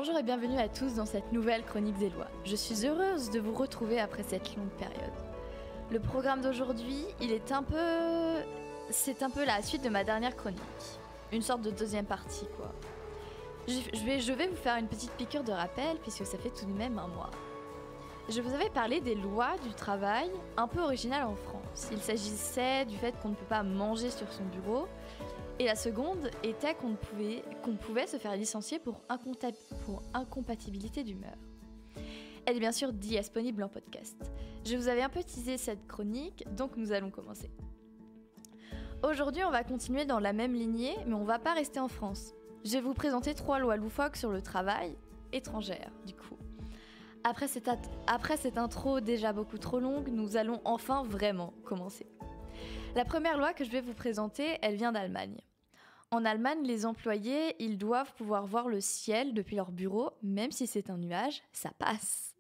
Bonjour et bienvenue à tous dans cette nouvelle chronique des lois. Je suis heureuse de vous retrouver après cette longue période. Le programme d'aujourd'hui, c'est un peu la suite de ma dernière chronique. Une sorte de deuxième partie, quoi. Je vais vous faire une petite piqûre de rappel, puisque ça fait tout de même un mois. Je vous avais parlé des lois du travail un peu originales en France. Il s'agissait du fait qu'on ne peut pas manger sur son bureau. Et la seconde était qu'on pouvait se faire licencier pour incompatibilité d'humeur. Elle est bien sûr disponible en podcast. Je vous avais un peu teasé cette chronique, donc nous allons commencer. Aujourd'hui, on va continuer dans la même lignée, mais on va pas rester en France. Je vais vous présenter 3 lois loufoques sur le travail, étrangères du coup. Après cette intro déjà beaucoup trop longue, nous allons enfin vraiment commencer. La première loi que je vais vous présenter, elle vient d'Allemagne. En Allemagne, les employés, ils doivent pouvoir voir le ciel depuis leur bureau, même si c'est un nuage, ça passe.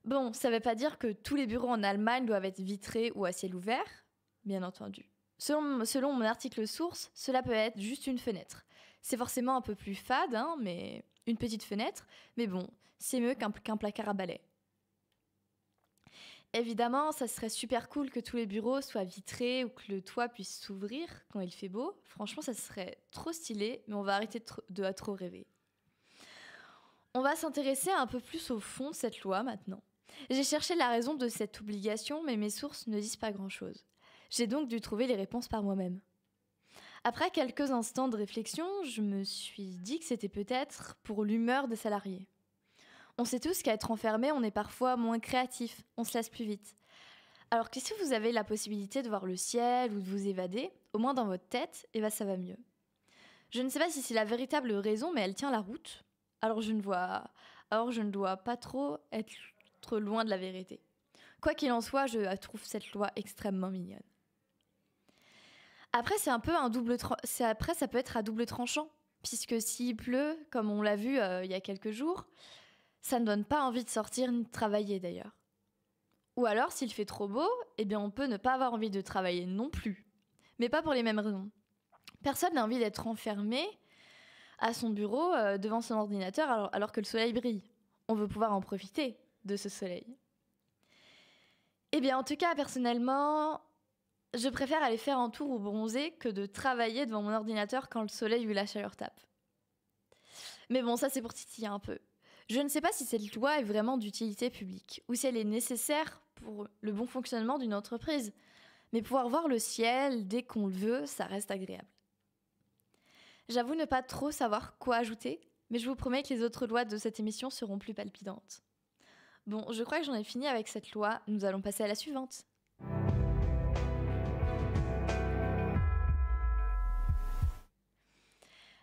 Bon, ça ne veut pas dire que tous les bureaux en Allemagne doivent être vitrés ou à ciel ouvert, bien entendu. Selon mon article source, cela peut être juste une fenêtre. C'est forcément un peu plus fade, mais une petite fenêtre, mais bon, c'est mieux qu'un placard à balai. Évidemment, ça serait super cool que tous les bureaux soient vitrés ou que le toit puisse s'ouvrir quand il fait beau. Franchement, ça serait trop stylé, mais on va arrêter de trop rêver. On va s'intéresser un peu plus au fond de cette loi maintenant. J'ai cherché la raison de cette obligation, mais mes sources ne disent pas grand-chose. J'ai donc dû trouver les réponses par moi-même. Après quelques instants de réflexion, je me suis dit que c'était peut-être pour l'humeur des salariés. On sait tous qu'à être enfermé, on est parfois moins créatif, on se lasse plus vite. Alors que si vous avez la possibilité de voir le ciel ou de vous évader, au moins dans votre tête, ça va mieux. Je ne sais pas si c'est la véritable raison, mais elle tient la route. Alors je ne dois pas trop être loin de la vérité. Quoi qu'il en soit, je trouve cette loi extrêmement mignonne. Après, ça peut être à double tranchant, puisque s'il pleut, comme on l'a vu il y a quelques jours, ça ne donne pas envie de sortir ni de travailler d'ailleurs. Ou alors, s'il fait trop beau, on peut ne pas avoir envie de travailler non plus. Mais pas pour les mêmes raisons. Personne n'a envie d'être enfermé à son bureau devant son ordinateur alors que le soleil brille. On veut pouvoir en profiter de ce soleil. En tout cas, personnellement, je préfère aller faire un tour au bronzé que de travailler devant mon ordinateur quand le soleil ou la chaleur tape. Mais bon, ça c'est pour titiller un peu. Je ne sais pas si cette loi est vraiment d'utilité publique ou si elle est nécessaire pour le bon fonctionnement d'une entreprise. Mais pouvoir voir le ciel dès qu'on le veut, ça reste agréable. J'avoue ne pas trop savoir quoi ajouter, mais je vous promets que les autres lois de cette émission seront plus palpitantes. Bon, je crois que j'en ai fini avec cette loi, nous allons passer à la suivante.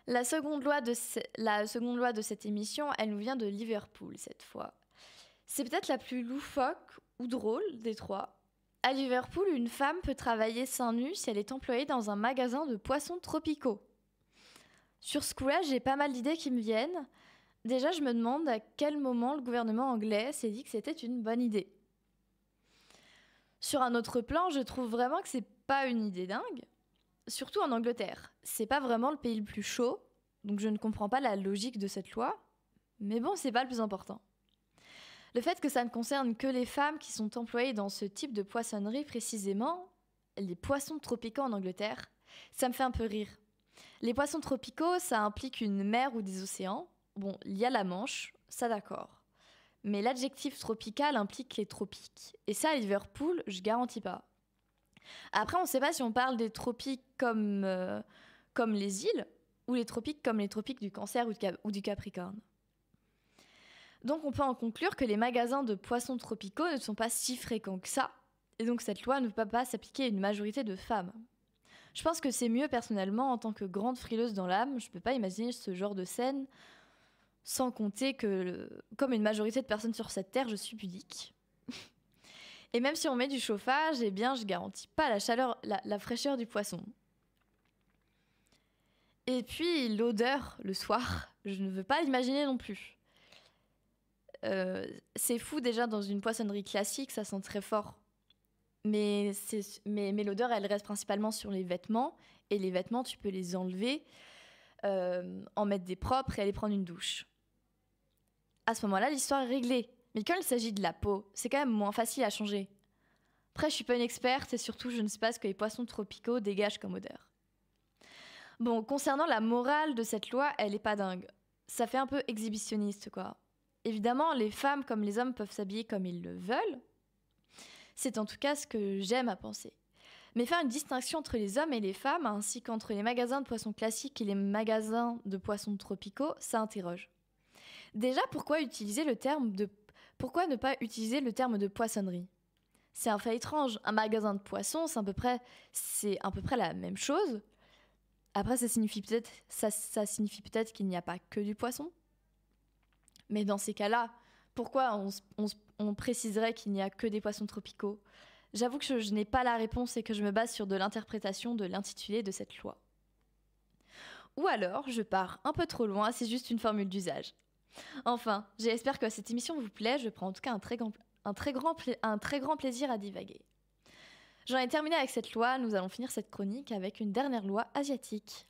La seconde loi de cette émission, elle nous vient de Liverpool cette fois. C'est peut-être la plus loufoque ou drôle des 3. À Liverpool, une femme peut travailler seins nus si elle est employée dans un magasin de poissons tropicaux. Sur ce coup-là, j'ai pas mal d'idées qui me viennent. Déjà, je me demande à quel moment le gouvernement anglais s'est dit que c'était une bonne idée. Sur un autre plan, je trouve vraiment que c'est pas une idée dingue. Surtout en Angleterre. C'est pas vraiment le pays le plus chaud, donc je ne comprends pas la logique de cette loi. Mais bon, c'est pas le plus important. Le fait que ça ne concerne que les femmes qui sont employées dans ce type de poissonnerie précisément, les poissons tropicaux en Angleterre, ça me fait un peu rire. Les poissons tropicaux, ça implique une mer ou des océans. Bon, il y a la Manche, ça d'accord. Mais l'adjectif tropical implique les tropiques. Et ça, à Liverpool, je garantis pas. Après, on ne sait pas si on parle des tropiques comme les îles ou les tropiques comme les tropiques du Cancer ou du Capricorne. Donc on peut en conclure que les magasins de poissons tropicaux ne sont pas si fréquents que ça, et donc cette loi ne peut pas s'appliquer à une majorité de femmes. Je pense que c'est mieux personnellement, en tant que grande frileuse dans l'âme, je ne peux pas imaginer ce genre de scène, sans compter que, comme une majorité de personnes sur cette terre, je suis pudique. Et même si on met du chauffage, je garantis pas la chaleur, la fraîcheur du poisson. Et puis l'odeur, le soir, je ne veux pas l'imaginer non plus. C'est fou déjà dans une poissonnerie classique, ça sent très fort. Mais l'odeur, elle reste principalement sur les vêtements. Et les vêtements, tu peux les enlever en mettre des propres et aller prendre une douche. À ce moment-là, l'histoire est réglée. Mais quand il s'agit de la peau, c'est quand même moins facile à changer. Après, je suis pas une experte et surtout, je ne sais pas ce que les poissons tropicaux dégagent comme odeur. Bon, concernant la morale de cette loi, elle est pas dingue. Ça fait un peu exhibitionniste, quoi. Évidemment, les femmes comme les hommes peuvent s'habiller comme ils le veulent. C'est en tout cas ce que j'aime à penser. Mais faire une distinction entre les hommes et les femmes, ainsi qu'entre les magasins de poissons classiques et les magasins de poissons tropicaux, ça interroge. Déjà, pourquoi ne pas utiliser le terme de poissonnerie ? C'est un fait étrange. Un magasin de poissons, c'est à peu près la même chose. Après, ça signifie peut-être qu'il n'y a pas que du poisson. Mais dans ces cas-là, pourquoi on préciserait qu'il n'y a que des poissons tropicaux ? J'avoue que je n'ai pas la réponse et que je me base sur de l'interprétation de l'intitulé de cette loi. Ou alors, je pars un peu trop loin, c'est juste une formule d'usage. Enfin, j'espère que cette émission vous plaît, je prends en tout cas un très grand plaisir à divaguer. J'en ai terminé avec cette loi, nous allons finir cette chronique avec une dernière loi asiatique.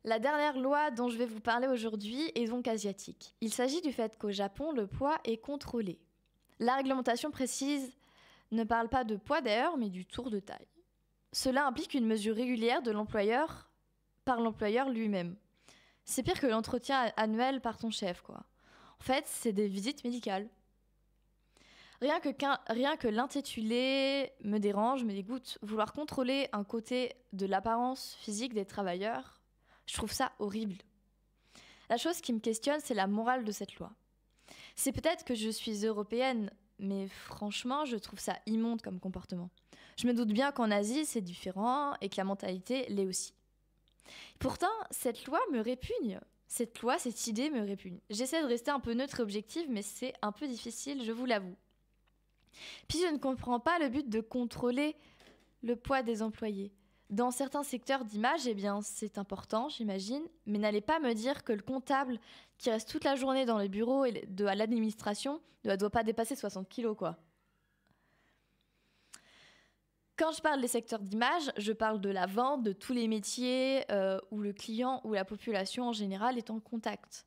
La dernière loi dont je vais vous parler aujourd'hui est donc asiatique. Il s'agit du fait qu'au Japon, le poids est contrôlé. La réglementation précise ne parle pas de poids d'ailleurs, mais du tour de taille. Cela implique une mesure régulière de l'employeur par l'employeur lui-même. C'est pire que l'entretien annuel par ton chef, quoi. En fait, c'est des visites médicales. Rien que l'intitulé me dérange, me dégoûte. Vouloir contrôler un côté de l'apparence physique des travailleurs, je trouve ça horrible. La chose qui me questionne, c'est la morale de cette loi. C'est peut-être que je suis européenne, mais franchement, je trouve ça immonde comme comportement. Je me doute bien qu'en Asie, c'est différent et que la mentalité l'est aussi. Pourtant, cette loi me répugne. Cette idée me répugne. J'essaie de rester un peu neutre et objective, mais c'est un peu difficile, je vous l'avoue. Puis je ne comprends pas le but de contrôler le poids des employés. Dans certains secteurs d'image, eh bien, c'est important, j'imagine, mais n'allez pas me dire que le comptable qui reste toute la journée dans les bureaux et à l'administration ne doit pas dépasser 60 kilos, quoi. Quand je parle des secteurs d'image, je parle de la vente, de tous les métiers où le client ou la population en général est en contact.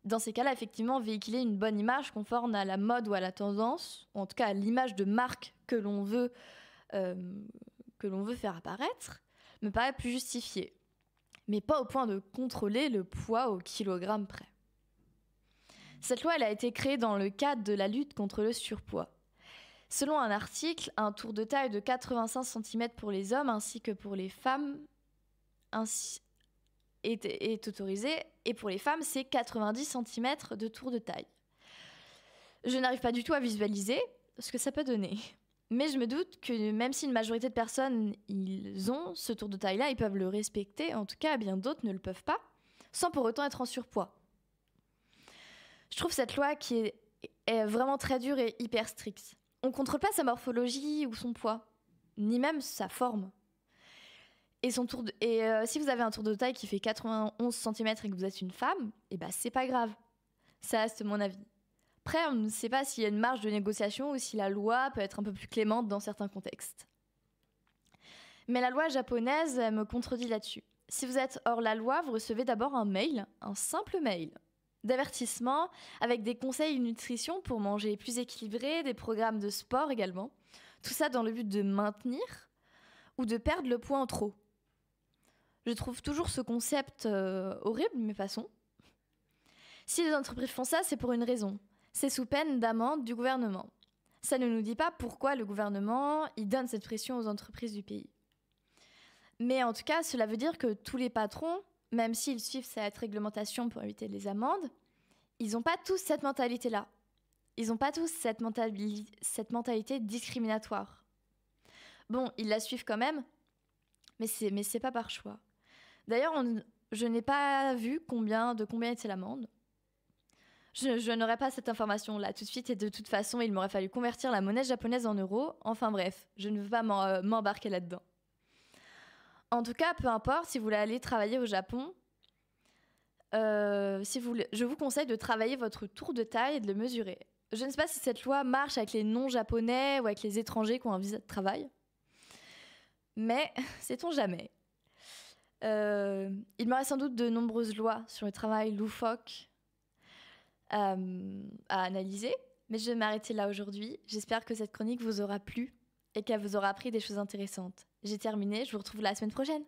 Dans ces cas-là, effectivement, véhiculer une bonne image conforme à la mode ou à la tendance, ou en tout cas à l'image de marque que l'on veut faire apparaître, me paraît plus justifié. Mais pas au point de contrôler le poids au kilogramme près. Cette loi, elle a été créée dans le cadre de la lutte contre le surpoids. Selon un article, un tour de taille de 85 cm pour les hommes ainsi que pour les femmes est autorisé, et pour les femmes, c'est 90 cm de tour de taille. Je n'arrive pas du tout à visualiser ce que ça peut donner. Mais je me doute que même si une majorité de personnes ils ont ce tour de taille-là, ils peuvent le respecter, en tout cas bien d'autres ne le peuvent pas, sans pour autant être en surpoids. Je trouve cette loi qui est vraiment très dure et hyper stricte. On ne contrôle pas sa morphologie ou son poids, ni même sa forme. Et si vous avez un tour de taille qui fait 91 cm et que vous êtes une femme, eh ben c'est pas grave. Ça reste mon avis. Après, on ne sait pas s'il y a une marge de négociation ou si la loi peut être un peu plus clémente dans certains contextes. Mais la loi japonaise me contredit là-dessus. Si vous êtes hors la loi, vous recevez d'abord un simple mail, d'avertissement avec des conseils de nutrition pour manger plus équilibré, des programmes de sport également. Tout ça dans le but de maintenir ou de perdre le poids en trop. Je trouve toujours ce concept horrible, mais passons. Si les entreprises font ça, c'est pour une raison. C'est sous peine d'amende du gouvernement. Ça ne nous dit pas pourquoi le gouvernement il donne cette pression aux entreprises du pays. Mais en tout cas, cela veut dire que tous les patrons, même s'ils suivent cette réglementation pour éviter les amendes, ils n'ont pas tous cette mentalité-là. Ils n'ont pas tous cette mentalité discriminatoire. Bon, ils la suivent quand même, mais c'est pas par choix. D'ailleurs, je n'ai pas vu combien était l'amende. Je n'aurais pas cette information-là tout de suite et de toute façon, il m'aurait fallu convertir la monnaie japonaise en euros. Enfin bref, je ne veux pas m'embarquer là-dedans. En tout cas, peu importe, si vous voulez aller travailler au Japon, je vous conseille de travailler votre tour de taille et de le mesurer. Je ne sais pas si cette loi marche avec les non-japonais ou avec les étrangers qui ont un visa de travail. Mais sait-on jamais. Il me reste sans doute de nombreuses lois sur le travail loufoque à analyser, mais je vais m'arrêter là aujourd'hui. J'espère que cette chronique vous aura plu et qu'elle vous aura appris des choses intéressantes. J'ai terminé, je vous retrouve la semaine prochaine.